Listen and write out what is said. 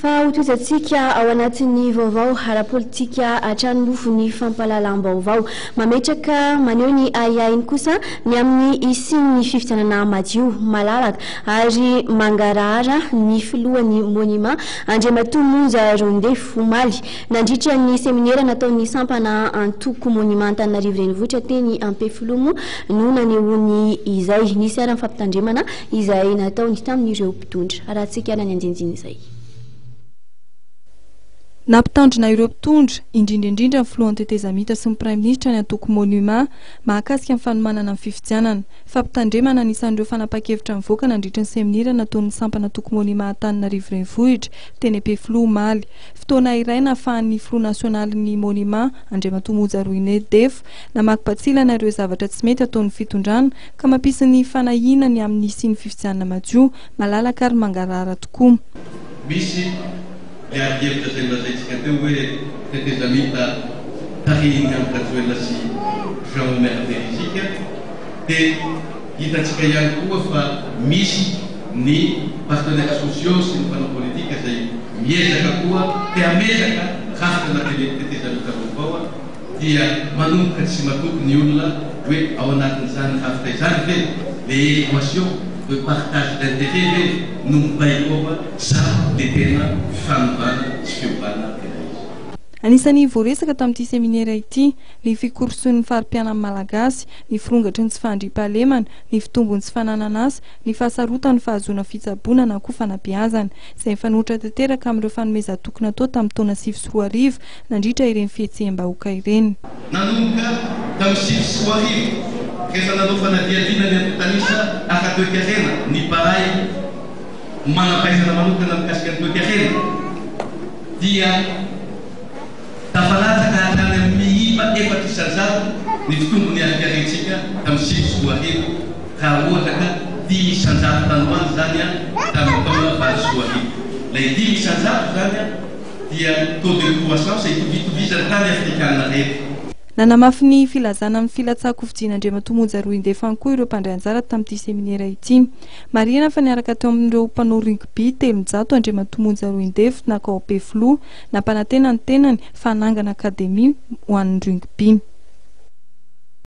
Fa hotoizantsika ao anatin'ny vaovao ara-politika atranomofony fampahalalam-baovao mametraka maneho ny aiainy kosa ny amin'ny isin'ny fifidianana madio malalaka ary mangarahara ny filohan'ny monima Andriamatoa Monja Rondefo Omaly nandritra ny seminera nataon'ny sampana antoko monima Antananarivo renivohitra teny Ampefilomo no nanehony izay nisy ara fampitandremana izay nataony tamin'ireo mpitondra rahantsika any anjenjiny izay. Nampitandrina ireo mpitondra indrindra ny filohan'ny tetezamita sy ny praiminisitra ny antoko monima mahakasika ny fanomanana amin'ny fifidianana. Fampitandremana anisan'ireo fanapa-kevitra mivoaka nandritra ny seminira nataon'ny sampana antoko monima Antananarivo renivohitra teny Ampefiloha Omaly. Fotoana iray nahafahan'ny filoha nasionalin'ny monima Andriamatoa Monja Rondefo namaky-patsilana ireo zavatra tsy mety ataon'ny fitondrana ka mampisy ny fanahinany amin'ny isin'ny fifidianana madio malalaka ary mangarahara tokoa. Le hevitra zay lazaitsika teo hoe tetezamita tahiny amin'ny Kajoela sy Jean Omer Verizika dia hitatsika ihany koa fa misy ny partenaires sociaux sy ny mpanao politika zay miezaka koa te hametraka rafitra na tetezamita vaovao dia manomboka tsy matoky ny olona hoe ao anatin'izany rafitra izany ve le équation de partage d'intérêt no mibaikoa sa dia tena fanovana sy fiovana tena izy. Anisan'ny voaresaka tamin'ity seminera ity ny fikoroson'ny farim-pianan'ny malagasy, ny firongatry ny tsy fandriam-pahalemana, ny fitombony tsy fananana asa, ny fahasarotany fahazoana fitsaboana na koa fanabeazana izay mifanohitra tanteraka amin'ireo fanomezan-tokona atao tamin'ny taona 2004 nandritra ireny fihetseham-bahoaka ireny. Nanomboka tamin'ny 2004 rehefa nanao fanadiadiana ny ampitanisa aka-toekarena ny baray manampaizana manokana mikasika ny toekarena dia tafalatsaka hatrany amin'ny mihiba 400 ny fitombony arikarentsika tamin'ny 2004 raha ohatra ka 500 tanoany zany tamin'ny taona 2004. Ilay 500 zany dia taux de croissance itovitovizany tany afrikanina rehetra. Nanamafy ny filazana amin'ny filatsako fidiana Andriamatoa Monja Rondefo ihany koa ireo mpandray anjara tamin'ity seminera ity. Marihana fa niaraka teo amin'ireo mpanao rugby 300 Andriamatoa Monja Rondefo nakao Ampefiloha nampanantena ny tenany fanangana akademia ho an'ny rugby.